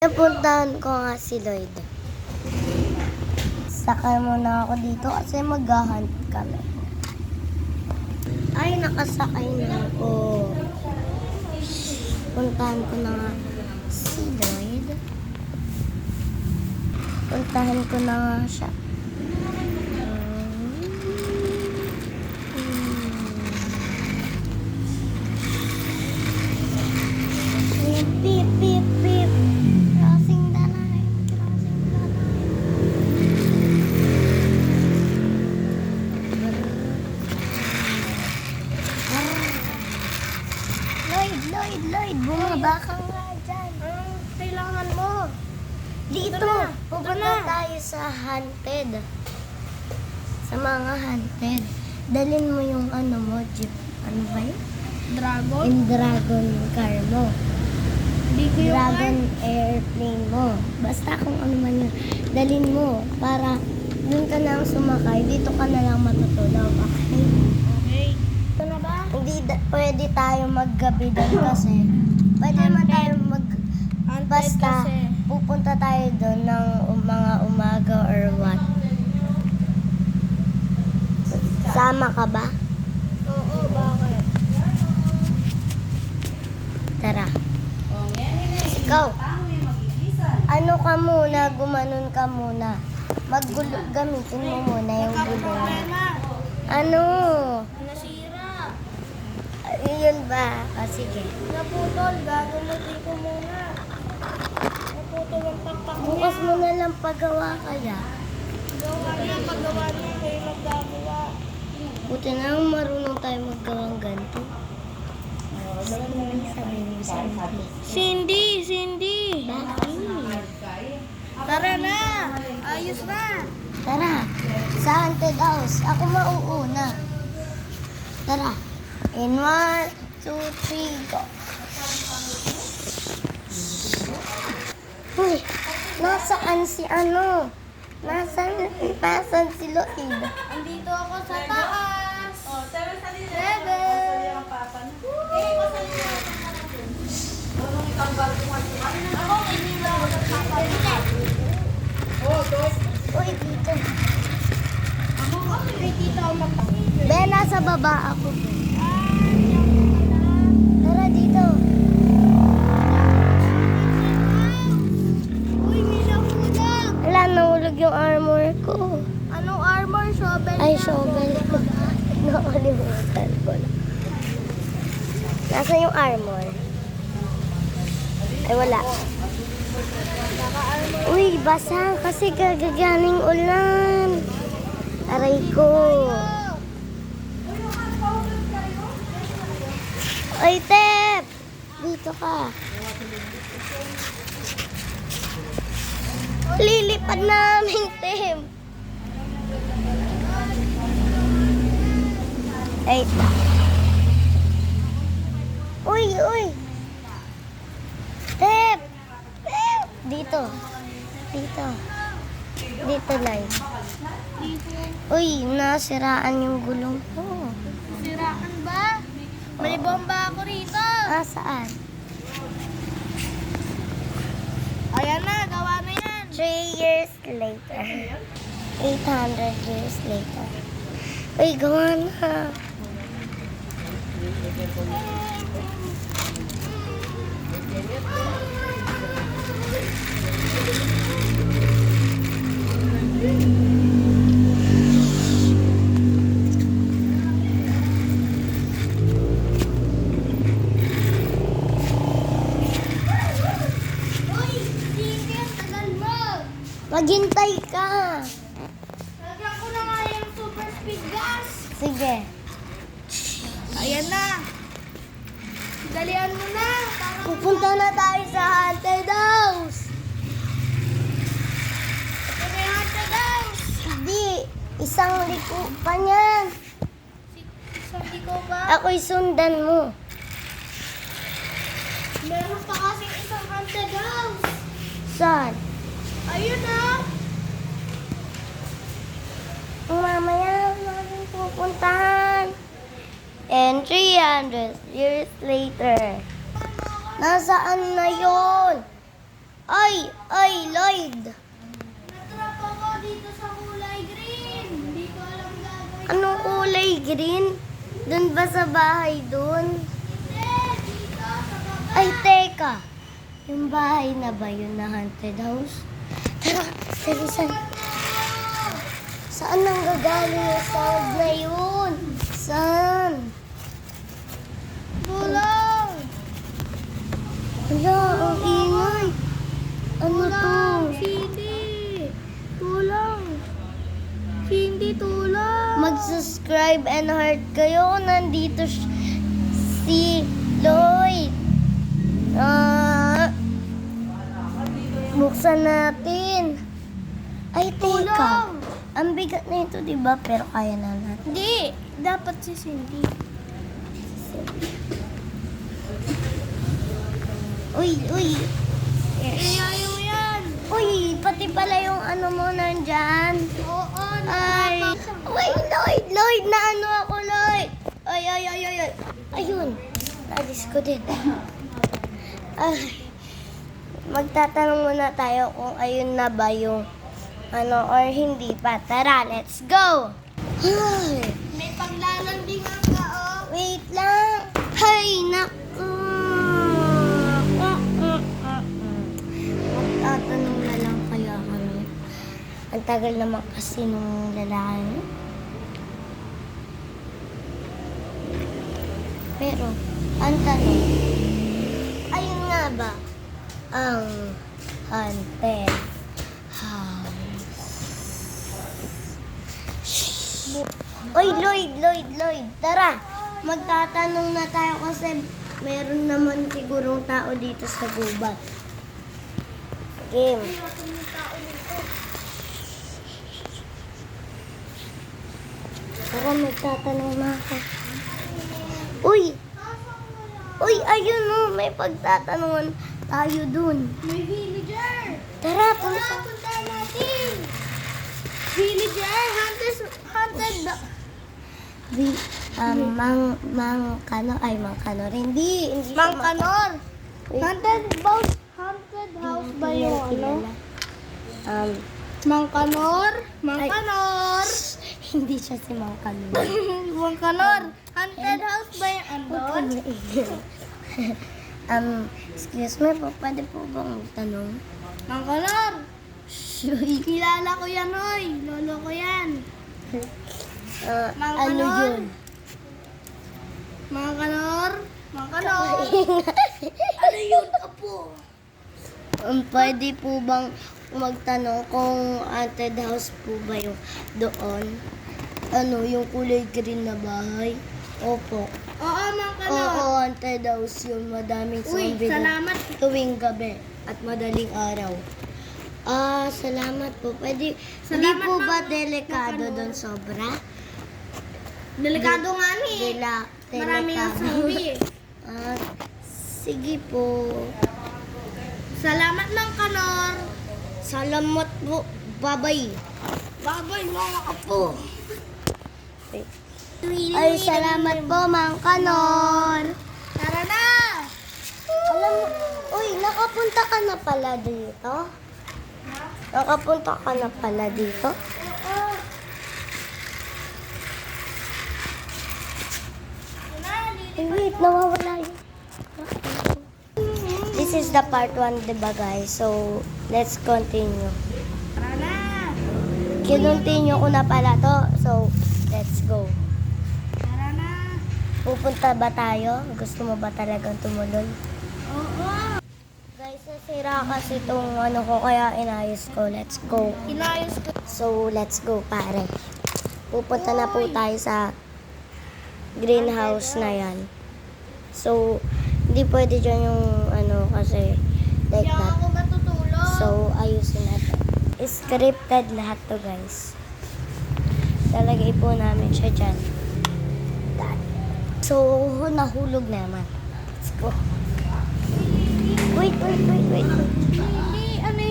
Napuntahan ko nga si Lloyd. Sakay muna ako dito kasi mag-hunt kami. Ay, nakasakay na ako. Puntahan ko na nga si Lloyd. Puntahan ko na nga siya. Beep, beep, beep. Crossing the line. Crossing the line. Lloyd, bumaba ka nga dyan. Anong kailangan mo? Dito, pupunta tayo sa haunted. Sa mga haunted. Dalhin mo yung jeep. Ano ba yun? Dragon? Yung dragon car mo. Hindi ko yung Dragon airplane mo. Basta kung ano man yun. Dalhin mo para dun ka na sumakay. Dito ka na lang matutulog. Okay? Okay. Ito na ba? Hindi pwede tayo maggabi doon kasi. Pwede naman tayo Haunted basta kasi. pupunta tayo doon ng mga umaga or what. Sama ka ba? Oo, bakit? Tara. Ikaw. Ano ka muna? Gumanon ka muna. Gamitin mo muna yung gulong. Problema. Ano? Nasira. Yun ba? Sige. Naputol. Gagamitin ko muna. Naputol ang pakpak niya. Bukas mo na lang pagawa kaya. Gawa niya. Paggawa niya. Kayo magagawa. Buti na lang marunong tayo maggawang ganito. Sabihin mo sa akin. Cindy. Bakit? Tara na. Ayos na. Tara, sa haunted house. Ako mauuna. Tara. In 1, 2, 3, go. Uy, nasaan si ano? Nasaan si Lloyd? Andito ako sa taas. Oh, seven. Ako, hindi ako nagpapalit. Uy, dito. Ako kasi dito ako magpapalit. Be, nasa baba ako. Tara dito. Uy, may nahulog. Wala, nahulog yung armor ko. Anong armor? Shovel? Ay, na? shovel ko. Nakalimutan ko na. Nasa yung armor? Ay, wala. Naka-armor. Uy, basa kasi gagagaming ulan. Aray ko. Ay, Tep! Dito ka. Lilipad namin, Tep. Ay, uy. Tep! Tep! Dito. Dito, Lai. Uy, nasiraan yung gulong ko. Siraan ba? May bomba ako rito. Saan? Ayan na, gawa na yan. 3 years later. 800 years later. Uy, gawa na. Uy, hindi ang tagal mo. Maghintay ka. Lagyan ko na nga yung super speed gas. Sige. Ayan na. Dalian mo na. Para Pupunta na tayo sa haunted house. ito na yung haunted house. Hindi. Isang liko pa niyan. Sabi ko ba? Ako'y sundan mo. Meron pa kasing isang haunted house. Saan? Ayun na. Mamaya namin pupuntahan. And 300 years later. Nasaan na yun? Ay, Lloyd. Natrap ako dito sa kulay green. Hindi ko alam gagawin. Anong kulay green? Doon ba sa bahay doon? Hindi, dito sa baba. Ay, teka. Yung bahay na ba yun na haunted house? Tara, serisan. Saan nang gagaling yung sound na yun? Saan? Tulong! Wala, ang ingay. Ano to? Hindi! Tulong! Hindi tulong! Mag-subscribe and heart kayo. Nandito si Lloyd. Buksan natin. Ay, teka. Tulong! Ang bigat na ito, di ba? Pero kaya na natin. Hindi! Dapat si Cindy. Uy. Ayaw mo yan! Uy, pati pala yung ano mo nandyan. Oo, Ay. Wait, Lloyd, na ano ako, Lloyd. Ay. Ayun. Naalis ko din. Ay. Magtatanong muna tayo kung ayun na ba yung ano or hindi pa. Tara, let's go. Ay. May paglalandingan ka, oh! Wait lang. Hay, naku. Magtatanong na lang kaya kami. Ang tagal naman kasi nung lalaki. Pero, ang tanong, ayun nga ba ang haunted house? Oy, Lloyd, tara. Magtatanong na tayo kasi meron naman sigurong tao dito sa gubat. Game. Tara, magtatanong na ako. Uy, ayun oh, may pagtatanungan tayo dun. May villager! Tara, Tara, punta natin! Villager! Haunted! Mang Kano rin. Hindi Mang siya Kanor! Wait. Haunted house ba Hindi yung yan kilala. Mang Kanor? Mang Ay. Kanor! Hindi siya si Mang Kano. Mang Kanor! Haunted house ba yung andon? Excuse me po, pwede po bang magtanong? Mang Kanor! Kilala ko yan, oy! Lolo ko yan! Mang Ano Kanor? yun? Mang Kanor! Mang Kanor! Ano yun, apo? Pwede po bang magtanong kung haunted house po ba yung doon? Ano, yung kulay green na bahay? Opo. Oo, Mang Kanor! Oo, haunted house yun. Madaming Uy, zombie doon salamat! tuwing gabi at madaling araw. Salamat po. Pwede, hindi Salamat, po ba Ma'am. delikado Ma'am. doon sobra? Delikado nga ni! Marami ang Delikado. zombie. Sige po. Salamat, Mang Kanor! Salamat po. Bye-bye. Babay, mga apo! Ay, salamat po, Mang Kanor. Tara na! Alam mo, uy, nakapunta ka na pala dito? Nakapunta ka na pala dito? Ay, wait, nawawala yun. This is the part 1, diba guys? So, let's continue. Tara na! Kinontinue ko na pala to. So, let's go. Tara na! Pupunta ba tayo? Gusto mo ba talagang tumuloy? Oo! Guys, nasira kasi itong ano ko, kaya inayos ko. Let's go. Inayos ko. So, let's go, pare. Pupunta na po tayo sa greenhouse na yan. So, hindi pwede dyan yung ano, kasi like Hindi that. ako matutulog. So, ayusin natin. Scripted lahat to, guys. Talagay po namin siya dyan. So, nahulog naman. Let's go. Wait.